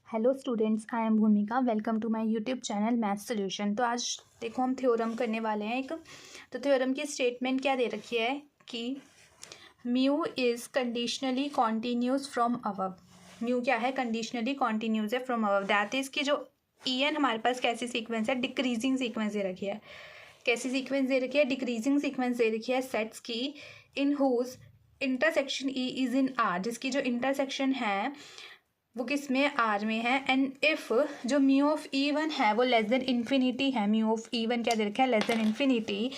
Hello students, I am Bhumika. Welcome to my YouTube channel math solution. तो आज देखो हम थ्योरम करने वाले हैं एक। तो थ्योरम की स्टेटमेंट क्या दे रखी है कि mu is conditionally continuous from above. Mu क्या है? कंडीशनली कॉन्टीन्यूस है फ्रॉम अबव। दैट इज़ की जो एन हमारे पास कैसी सीक्वेंस है? डिक्रीजिंग सीक्वेंस दे रखी है। कैसी सीक्वेंस दे रखी है? डिक्रीजिंग सीक्वेंस दे रखी है सेट्स की in whose intersection E is in R, जिसकी जो इंटरसेक्शन है वो किस में? आर में है। एंड इफ़ जो म्यू ऑफ ई वन है वो लेस देन इन्फिनिटी है, म्यू ऑफ ई वन क्या दे रखा है? Less than infinity.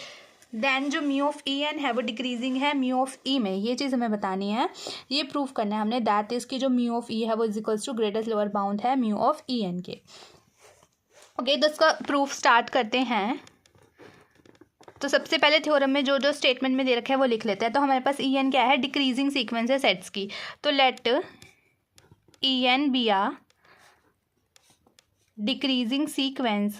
देन जो म्यू ऑफ ई एन है वो डिक्रीजिंग है म्यू ऑफ ई में। ये चीज़ हमें बतानी है, ये प्रूफ करना है हमने। दैट इज़ की जो म्यू ऑफ ई है वो is equals to greatest lower bound है म्यू ऑफ ई एन के। ओके, तो इसका प्रूफ स्टार्ट करते हैं। तो सबसे पहले थ्योरम में जो जो स्टेटमेंट में दे रखा है वो लिख लेते हैं। तो हमारे पास ई एन क्या है? डिक्रीजिंग सीक्वेंस है सेट्स की। तो late En be a decreasing sequence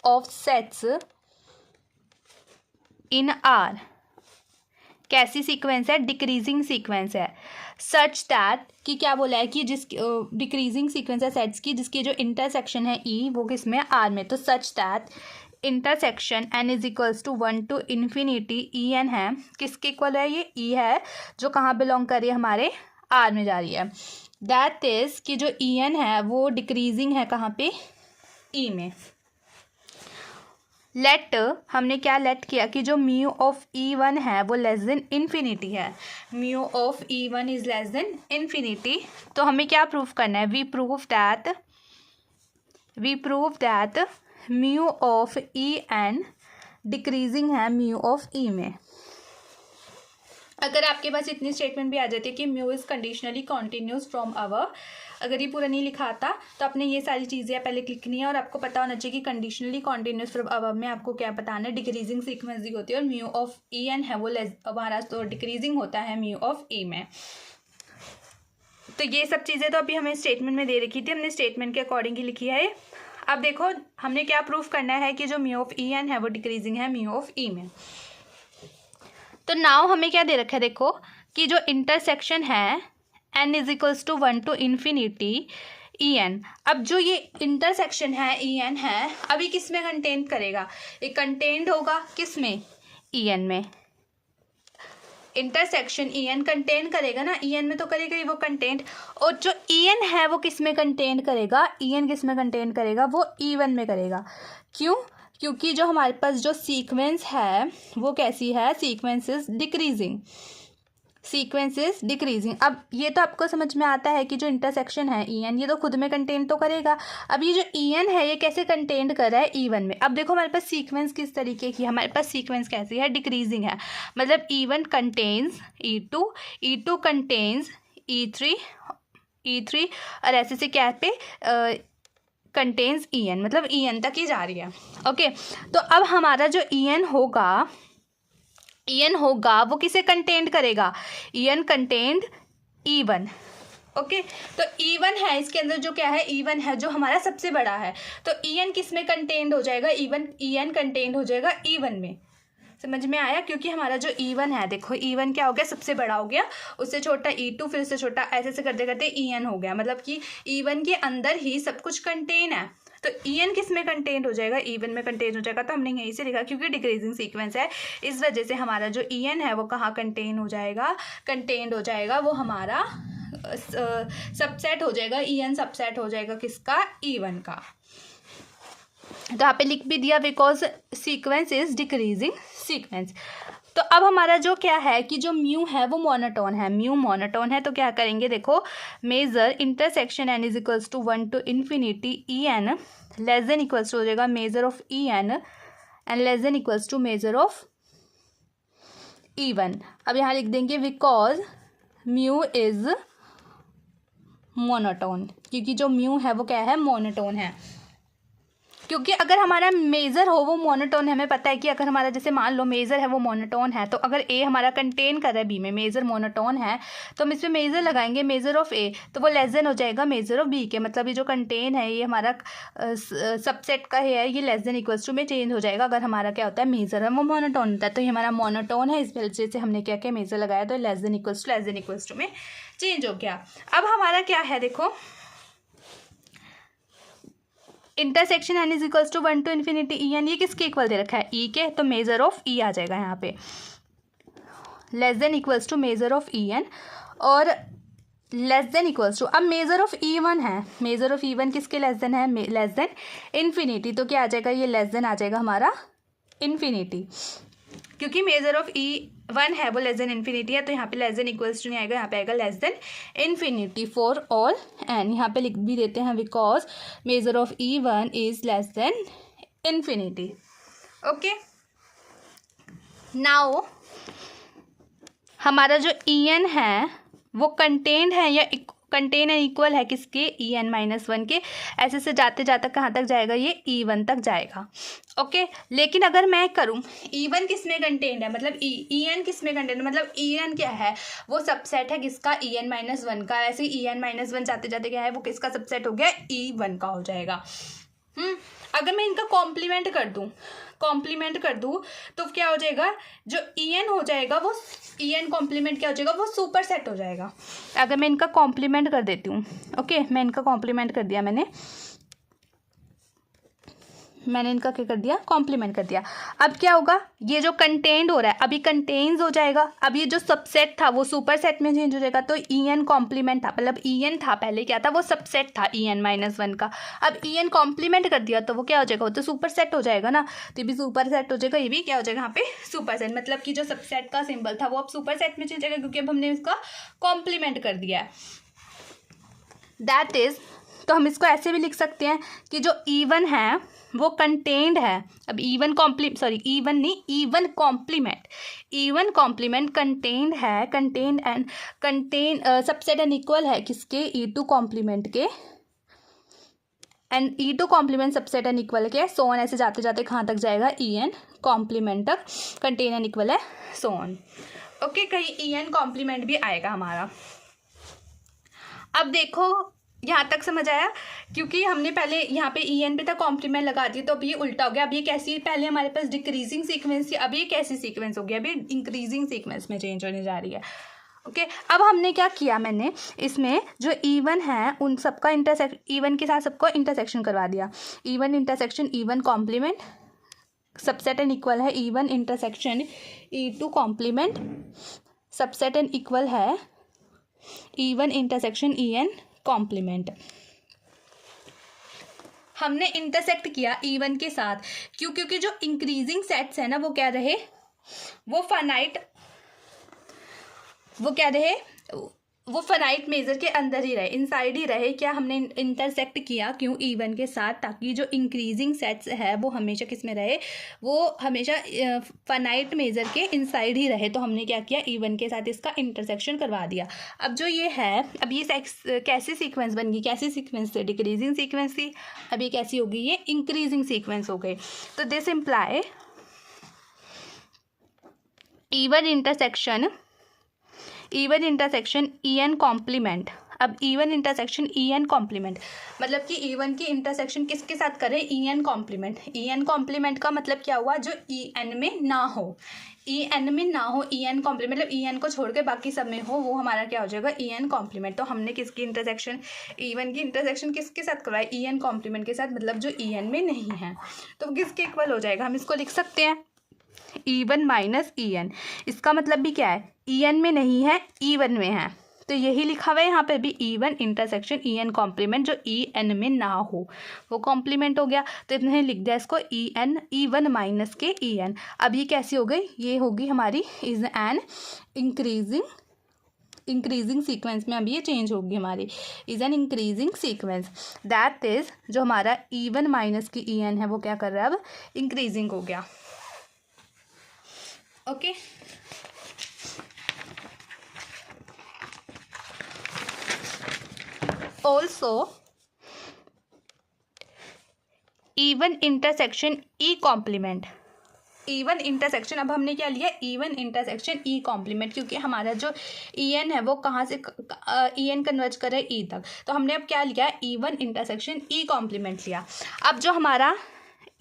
of sets in R। कैसी सीक्वेंस है? डिक्रीजिंग सीक्वेंस है। सच दैट कि क्या बोला है कि जिस डिक्रीजिंग सीक्वेंस है सेट्स की जिसकी जो इंटरसेक्शन है ई वो किस में? आर में। तो such that intersection N is equals to 1 to infinity E n है। किसके इक्वल है? ये ई है जो कहाँ बिलोंग कर रही है? हमारे आर में जा रही है। दैट इज कि जो ई एन है वो डिक्रीजिंग है कहाँ पे? ई में। लेट हमने क्या लेट किया कि जो म्यू ऑफ ई वन है वो लेस देन इन्फिनिटी है। Mu of E one is less than infinity. तो हमें क्या प्रूफ करना है? We prove that mu of E N decreasing है म्यू ऑफ ई में। अगर आपके पास इतनी स्टेटमेंट भी आ जाती है कि mu is conditionally continuous from our, अगर ये पूरा नहीं लिखा आता तो आपने ये सारी चीज़ें पहले लिखनी है और आपको पता होना चाहिए कि कंडीशनली कॉन्टिन्यूस फ्रॉम अवर में आपको क्या बताना है? डिक्रीजिंग सीक्वेंस दी होती है और म्यू ऑफ ई एन है वो हमारा तो डिक्रीजिंग होता है म्यू ऑफ ई में। तो ये सब चीज़ें तो अभी हमें स्टेटमेंट में दे रखी थी, हमने स्टेटमेंट के अकॉर्डिंग ही लिखी है। अब देखो हमने क्या प्रूफ करना है कि जो म्यू ऑफ ई एन है वो डिक्रीजिंग है म्यू ऑफ ई में। तो नाउ हमें क्या दे रखा है? देखो कि जो इंटरसेक्शन है N is equals to 1 to infinity E N. अब जो ये इंटरसेक्शन है ई एन है अभी किस में कंटेन करेगा? ये कंटेंट होगा किस में? ई एन में। इंटरसेक्शन ई एन कंटेन करेगा ना, ई एन में तो करेगा ही वो कंटेंट। और जो ई एन है वो किस में कंटेन करेगा? ई एन किस में कंटेन करेगा? वो ई वन में करेगा। क्यों? क्योंकि जो हमारे पास जो सीक्वेंस है वो कैसी है? Sequence is decreasing. अब ये तो आपको समझ में आता है कि जो इंटरसेक्शन है ई एन ये तो खुद में कंटेन तो करेगा। अब ये जो ई एन है ये कैसे कंटेन कर रहा है? ई वन में। अब देखो हमारे पास सीक्वेंस किस तरीके की है? हमारे पास सीक्वेंस कैसी है? डिक्रीजिंग है। मतलब E one contains E two contains E three और ऐसे से क्या पे कंटेन्स ई एन, मतलब ई एन तक ही जा रही है। ओके, तो अब हमारा जो ई एन होगा वो किसे कंटेंट करेगा? E N content E one. Okay, तो ई वन है इसके अंदर जो क्या है? ई वन है जो हमारा सबसे बड़ा है। तो ई एन किस में कंटेंट हो जाएगा? ई एन कंटेंट हो जाएगा ई वन में। समझ में आया? क्योंकि हमारा जो ई वन है, देखो ई वन क्या हो गया? सबसे बड़ा हो गया, उससे छोटा ई टू, फिर उससे छोटा, ऐसे से करते करते ई एन हो गया। मतलब कि ई वन के अंदर ही सब कुछ कंटेन है। तो ई एन किस में कंटेंट हो जाएगा? ई वन में कंटेंट हो जाएगा। तो हमने यहीं से लिखा क्योंकि डिक्रीजिंग सीक्वेंस है इस वजह से हमारा जो ई एन है वो कहाँ कंटेंट हो जाएगा? वो हमारा सबसेट हो जाएगा। ई एन सबसेट हो जाएगा किसका? ई वन का। तो यहाँ पे लिख भी दिया because sequence is decreasing sequence. तो अब हमारा जो क्या है कि जो म्यू है वो मोनोटोन है। तो क्या करेंगे? देखो measure intersection N is equals to 1 to infinity E N less than equals to हो जाएगा measure of E N and less than equals to measure of E one. अब यहाँ लिख देंगे बिकॉज म्यू इज मोनोटोन, क्योंकि जो mu है वो क्या है? मोनोटोन है। क्योंकि अगर हमारा मेज़र हो वो मोनोटोन, हमें पता है कि अगर हमारा जैसे मान लो मेज़र है वो मोनोटोन है, तो अगर ए हमारा कंटेन कर रहा है बी में, मेज़र मोनोटोन है, तो हम इसमें मेज़र लगाएंगे मेज़र ऑफ ए, तो वो लेस देन हो जाएगा मेज़र ऑफ बी के। मतलब ये जो कंटेन है ये हमारा सबसेट का है, ये लेस देन इक्वल्स टू में चेंज हो जाएगा अगर हमारा क्या होता है मेज़र है वो मोनोटोन होता है। तो ये हमारा मोनोटोन है, इस वजह से हमने क्या किया मेज़र लगाया, तो लेस देन इक्वल्स टू में चेंज हो गया। अब हमारा क्या है देखो, intersection N is equals to 1 to infinity E N, ये किसके इक्वल दे रखा है ई के, तो मेजर ऑफ ई आ जाएगा यहाँ पे, less than equals to measure of E N, और लेस देन इक्वल्स टू, अब मेजर ऑफ ई वन है, मेजर ऑफ ई वन किसके लेस देन है, लेस देन इन्फिनिटी, तो क्या आ जाएगा ये लेस देन आ जाएगा हमारा इन्फिनिटी, क्योंकि मेजर ऑफ ई वन है वो लेस देन इन्फिनिटी है, तो यहाँ पे लेस देन इक्वल्स टू नहीं आएगा, यहाँ पे आएगा less than infinity for all N. यहाँ पे लिख भी देते हैं because measure of E one is less than infinity. Okay, now हमारा जो ई एन है वो कंटेन्ड है या कंटेन एंड इक्वल है किसके, ई एन माइनस वन के, ऐसे से जाते जाते कहाँ तक जाएगा ये ई वन तक जाएगा। ओके, लेकिन अगर मैं करूँ ई वन किस में कंटेन्ड है, मतलब ई एन किस में कंटेन्ड है, मतलब ई एन क्या है वो सबसेट है किसका, ई एन माइनस वन का, ऐसे ई एन माइनस वन जाते जाते क्या है वो किसका सबसेट हो गया, ई वन का हो जाएगा। अगर मैं इनका कॉम्प्लीमेंट कर दूँ तो क्या हो जाएगा, जो ई एन हो जाएगा वो ई एन कॉम्प्लीमेंट क्या हो जाएगा, वो सुपर सेट हो जाएगा। अगर मैं इनका कॉम्प्लीमेंट कर देती हूँ, ओके, मैं इनका कॉम्प्लीमेंट कर दिया, मैंने इनका क्या कर दिया, कॉम्प्लीमेंट कर दिया। अब क्या होगा, ये जो कंटेन्ड हो रहा है अभी कंटेन्स हो जाएगा, अब ये जो सबसेट था वो सुपर सेट में चेंज हो जाएगा, तो ई एन कॉम्प्लीमेंट था, मतलब ई एन था पहले क्या था वो सबसेट था ई एन माइनस वन का, अब ई एन कॉम्प्लीमेंट कर दिया तो वो क्या हो जाएगा, वो तो सुपर सेट हो जाएगा ना, तो ये भी सुपर सेट हो जाएगा, ये भी क्या हो जाएगा यहाँ पे सुपर सेट, मतलब कि जो सबसेट का सिंबल था वो अब सुपर सेट में चेंज हो जाएगा क्योंकि अब हमने इसका कॉम्प्लीमेंट कर दिया है। दैट इज, तो हम इसको ऐसे भी लिख सकते हैं कि जो ई वन है वो कंटेन्ड है, अब ई वन कॉम्प्लीमेंट कंटेन्ड है, सबसेट एंड इक्वल है किसके, ई टू कॉम्प्लीमेंट के, and E two complement subset and equal के, सो ऑन, ऐसे जाते जाते कहाँ तक जाएगा ई एन कॉम्प्लीमेंट तक, कंटेन एंड इक्वल है सो ऑन। ओके, कहीं ई एन कॉम्प्लीमेंट भी आएगा हमारा। अब देखो यहाँ तक समझ आया, क्योंकि हमने पहले यहाँ पे ई एन पे था कॉम्प्लीमेंट लगा दिया, तो अब ये उल्टा हो गया, अब ये कैसी, पहले हमारे पास डिक्रीजिंग सीक्वेंस थी, अब ये कैसी सीक्वेंस हो गया, अभी इंक्रीजिंग सीक्वेंस में चेंज होने जा रही है। ओके, अब हमने क्या किया, मैंने इसमें जो ई वन है उन सबका ई वन के साथ सबको इंटरसेक्शन करवा दिया, E one intersection E one complement, subset and equal है E one intersection E two complement, subset and equal है E one intersection E N complement. हमने इंटरसेक्ट किया ई वन के साथ, क्योंकि जो इंक्रीजिंग सेट्स है ना वो क्या रहे, वो फाइनाइट मेजर के अंदर ही रहे, इनसाइड ही रहे। क्या हमने इंटरसेक्ट किया क्यों ई वन के साथ, ताकि जो इंक्रीजिंग सेट्स है वो हमेशा किस में रहे, वो हमेशा फाइनाइट मेजर के इनसाइड ही रहे। तो हमने क्या किया, ई वन के साथ इसका इंटरसेक्शन करवा दिया। अब जो ये है, अब ये कैसी सीक्वेंस बन गई, कैसी सीक्वेंस थी, डिक्रीजिंग सीक्वेंस थी, अब ये कैसी हो गई, ये इंक्रीजिंग सीक्वेंस हो गई। तो this imply E one intersection E N complement. अब E one intersection E N complement मतलब कि ई वन की इंटरसेक्शन किसके साथ करें, E N complement. E N complement का मतलब क्या हुआ, जो ई एन में ना हो, ई एन कॉम्प्लीमेंट मतलब ई एन को छोड़ के बाकी सब में हो, वो हमारा क्या हो जाएगा, ई एन कॉम्प्लीमेंट। तो हमने किसकी इंटरसेक्शन, ई वन की इंटरसेक्शन किसके साथ करवाई, ई एन कॉम्प्लीमेंट के साथ, मतलब जो ई एन में नहीं है। तो किसके इक्वल हो जाएगा, हम इसको लिख सकते हैं E one minus E N. इसका मतलब भी क्या है, ई एन में नहीं है, ई वन में है, तो यही लिखा हुआ है यहाँ पे भी, E one intersection E N complement, जो ई एन में ना हो वो कॉम्प्लीमेंट हो गया। तो इतने लिख दिया इसको, ई वन माइनस के ई एन। अब ये कैसी हो गई, ये होगी हमारी इज एन इंक्रीजिंग सीक्वेंस में, अब ये चेंज होगी हमारी, is an increasing sequence. That is, जो हमारा ई वन माइनस की ई एन है वो क्या कर रहा है, अब इंक्रीजिंग हो गया। Okay, also even intersection E complement. Even intersection, अब हमने क्या लिया, इवन इंटरसेक्शन ई कॉम्प्लीमेंट, क्योंकि हमारा जो ई एन है वो कहाँ से ई एन कन्वर्ज करे ई तक, तो हमने अब क्या लिया, इवन इंटरसेक्शन ई कॉम्प्लीमेंट लिया। अब जो हमारा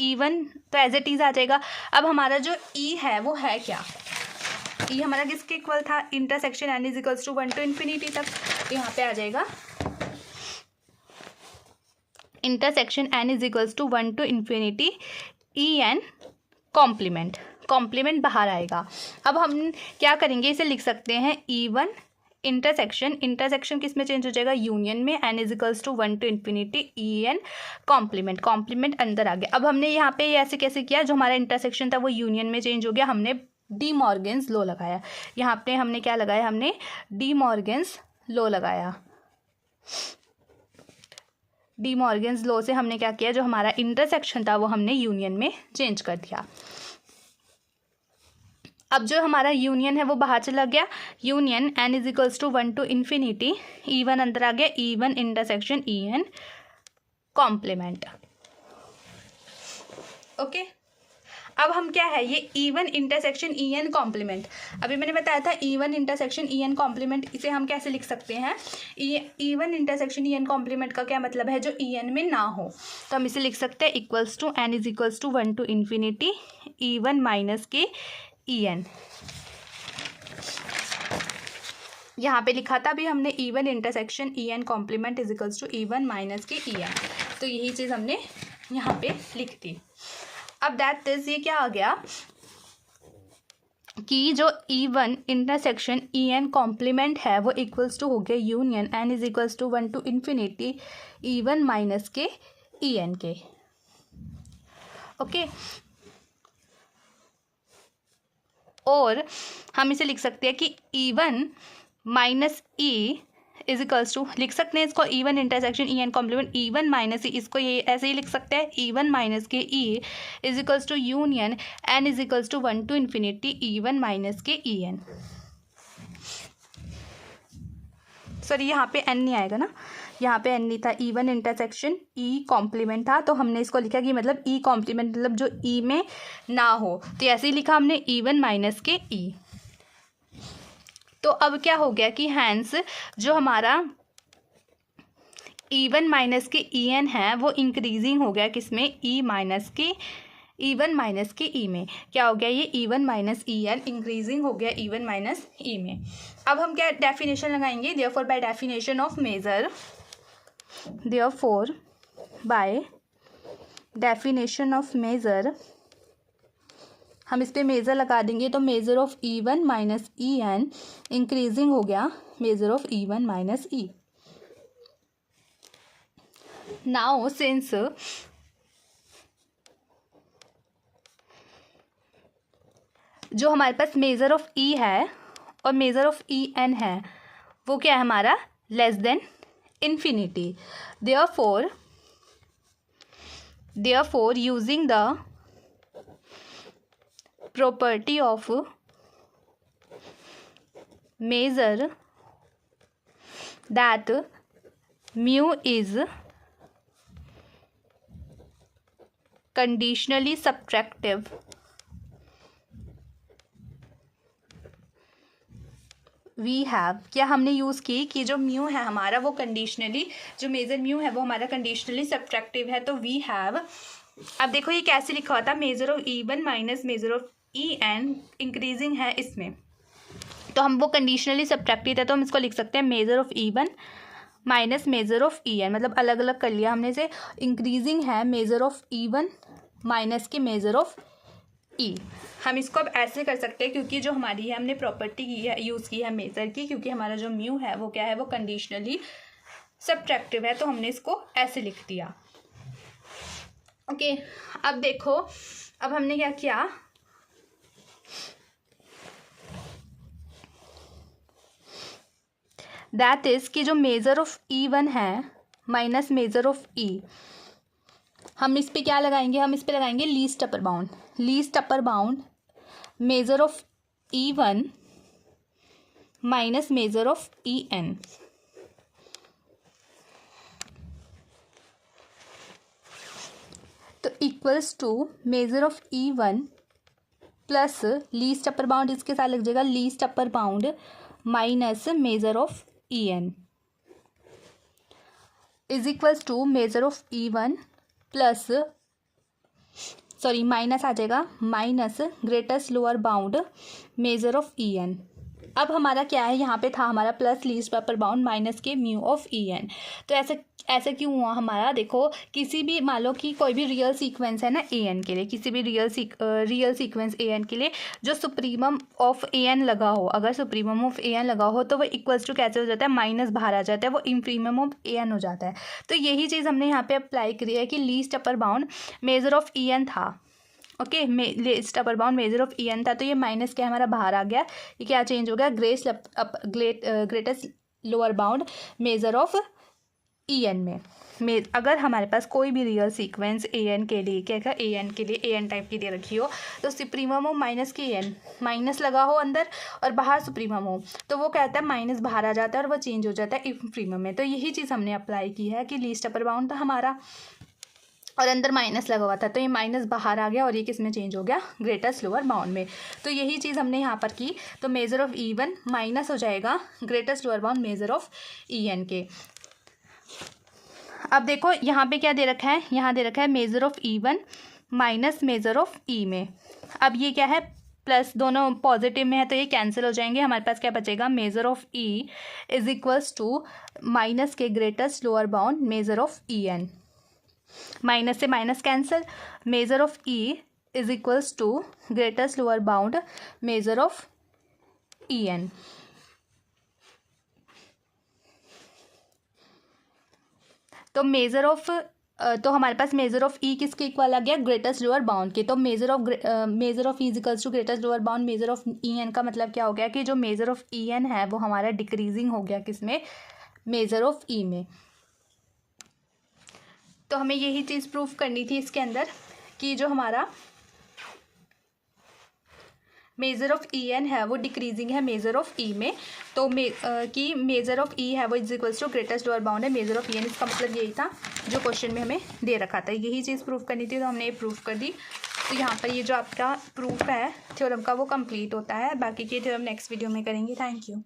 इवन तो एज इट इज आ जाएगा। अब हमारा जो ई है वो है क्या, ई हमारा किसके इक्वल था, intersection N is equals to 1 to infinity तक, तो यहाँ पे आ जाएगा intersection N is equals to 1 to infinity E N complement, complement बाहर आएगा। अब हम क्या करेंगे, इसे लिख सकते हैं इवन इंटरसेक्शन, इंटरसेक्शन किस में चेंज हो जाएगा, यूनियन में, N is equals to 1 to infinity E N complement, complement अंदर आ गया। अब हमने यहाँ पे ऐसे कैसे किया, जो हमारा इंटरसेक्शन था वो यूनियन में चेंज हो गया, हमने डी मॉर्गन्स लॉ लगाया। यहाँ पे हमने क्या लगाया, हमने डी मॉर्गन्स लॉ लगाया। डी मॉर्गन्स लॉ से हमने क्या किया, जो हमारा इंटरसेक्शन था वो हमने यूनियन में चेंज कर दिया। अब जो हमारा यूनियन है वो बाहर चला गया, union N is equals to 1 to infinity, E one अंदर आ गया, E one intersection E N complement. Okay, अब हम क्या है, ये even intersection E N complement, अभी मैंने बताया था even intersection E N complement, इसे हम कैसे लिख सकते हैं, even intersection E N complement का क्या मतलब है, जो ई एन में ना हो, तो हम इसे लिख सकते हैं equals to N is equals to 1 to infinity E one minus के ई एन। यहाँ पे लिखा था अभी हमने even intersection E N complement is equals to E one minus के ई एन, तो यही चीज़ हमने यहाँ पे लिख दी। अब दैट इज, ये क्या आ गया कि जो even intersection E N complement है वो इक्वल्स टू हो गया union N is equals to 1 to infinity E one minus के ई एन के। ओके, और हम इसे लिख सकते हैं कि E one minus E is equals to, लिख सकते हैं इसको E one intersection E N complement, E one minus E, इसको ये ऐसे ही लिख सकते हैं, ई वन माइनस के E is equals to union N is equals to 1 to infinity E one minus के ई एन। सॉरी, यहाँ पे एन नहीं आएगा ना, यहाँ पे एन नहीं था, E one intersection E complement था, तो हमने इसको लिखा कि मतलब ई कॉम्प्लीमेंट मतलब जो ई में ना हो, तो ऐसे ही लिखा हमने ई वन माइनस के ई। तो अब क्या हो गया कि हैंस जो हमारा ई वन माइनस के ई एन है वो इंक्रीजिंग हो गया, किसमें, ई माइनस के ई वन माइनस के ई में, क्या हो गया, ये ई one minus E N increasing हो गया ई वन माइनस ई में। अब हम क्या डेफिनेशन लगाएंगे, therefore by definition of measure, therefore by definition of measure, हम इस पर मेज़र लगा देंगे, तो measure of E one minus E N increasing हो गया measure of E one minus E. Now since जो हमारे पास मेज़र ऑफ ई है और मेज़र ऑफ ई एन है वो क्या है हमारा, less than infinity, therefore using the property of measure that mu is conditionally subtractive, we have, क्या हमने यूज़ की कि जो म्यू है हमारा वो कंडीशनली, जो मेजर म्यू है वो हमारा कंडीशनली सब्ट्रैक्टिव है, तो वी हैव, अब देखो ये कैसे लिखा हुआ था, major of E one minus measure of E N increasing है इसमें, तो हम वो कंडीशनली सब्ट्रैक्टिव है, तो हम इसको लिख सकते हैं measure of E one minus measure of E N, मतलब अलग अलग कर लिया हमने से, इंक्रीजिंग है measure of E one minus के मेजर ऑफ ई। हम इसको अब ऐसे कर सकते हैं, क्योंकि जो हमारी है हमने प्रॉपर्टी की है, यूज़ की है मेजर की, क्योंकि हमारा जो म्यू है वो क्या है, वो कंडीशनली सब्ट्रैक्टिव है, तो हमने इसको ऐसे लिख दिया। ओके, अब देखो, अब हमने क्या किया, दैट इज कि जो मेजर ऑफ ई वन है माइनस मेजर ऑफ ई, हम इस पे क्या लगाएंगे, हम इस पे लगाएंगे least upper bound, least upper bound measure of E one minus measure of E N. तो equals to measure of E1 plus least upper bound, इसके साथ लग जाएगा least upper bound minus measure of EN is equals to measure of E1 plus sorry minus आ जाएगा minus greatest lower bound measure of EN। अब हमारा क्या है, यहाँ पे था हमारा plus least upper bound minus के म्यू ऑफ EN। तो ऐसे क्यों हुआ हमारा, देखो किसी भी मान लो कि कोई भी रियल सीक्वेंस है ना AN के लिए, किसी भी रियल सीक्वेंस AN के लिए जो सुप्रीमम ऑफ AN लगा हो, अगर सुप्रीमम ऑफ AN लगा हो तो वो इक्वल्स टू कैसे हो जाता है, माइनस बाहर आ जाता है, वो इंफीमम ऑफ AN हो जाता है। तो यही चीज़ हमने यहाँ पे अप्लाई करी है कि least upper bound measure of EN था, okay least upper bound measure of EN था, तो ये माइनस क्या हमारा बाहर आ गया, ये क्या चेंज हो गया, greatest lower bound measure of EN में अगर हमारे पास कोई भी रियल सीक्वेंस AN के लिए क्या है, AN के लिए AN टाइप की दे रखी हो, तो सुप्रीमम हो माइनस के AN, माइनस लगा हो अंदर और बाहर सुप्रीमम हो, तो वो कहता है माइनस बाहर आ जाता है और वो चेंज हो जाता है इंफीमम में। तो यही चीज़ हमने अप्लाई की है कि लीस्ट अपर बाउंड था हमारा और अंदर माइनस लगा हुआ था, तो ये माइनस बाहर आ गया और ये किस में चेंज हो गया, ग्रेटेस्ट लोअर बाउंड में। तो यही चीज़ हमने यहाँ पर की। तो मेजर ऑफ E1 माइनस हो जाएगा greatest lower bound measure of EN के। अब देखो यहाँ पे क्या दे रखा है, यहाँ दे रखा है measure of E1 minus measure of E में। अब ये क्या है, प्लस दोनों पॉजिटिव में है तो ये कैंसिल हो जाएंगे, हमारे पास क्या बचेगा, measure of E is equals to minus के greatest lower bound measure of EN। Minus से minus cancel, measure of E is equals to greatest lower bound measure of EN। तो मेजर ऑफ तो हमारे पास मेजर ऑफ E किसके equal आ गया, greatest lower bound के। तो measure of E is equals to greatest lower bound measure of EN का मतलब क्या हो गया कि जो मेजर ऑफ EN है वो हमारा डिक्रीजिंग हो गया, किसमें, मेजर ऑफ E में। तो हमें यही चीज़ प्रूफ करनी थी इसके अंदर कि जो हमारा मेजर ऑफ EN है वो डिक्रीजिंग है मेजर ऑफ E में। तो कि मेजर ऑफ E है वो is equals to greatest lower bound है मेजर ऑफ EN। इसका मतलब यही था जो क्वेश्चन में हमें दे रखा था, यही चीज़ प्रूफ करनी थी, तो हमने ये प्रूफ कर दी। तो यहाँ पर ये जो आपका प्रूफ है थ्योरम का वो कंप्लीट होता है, बाकी के थ्योरम नेक्स्ट वीडियो में करेंगे। Thank you.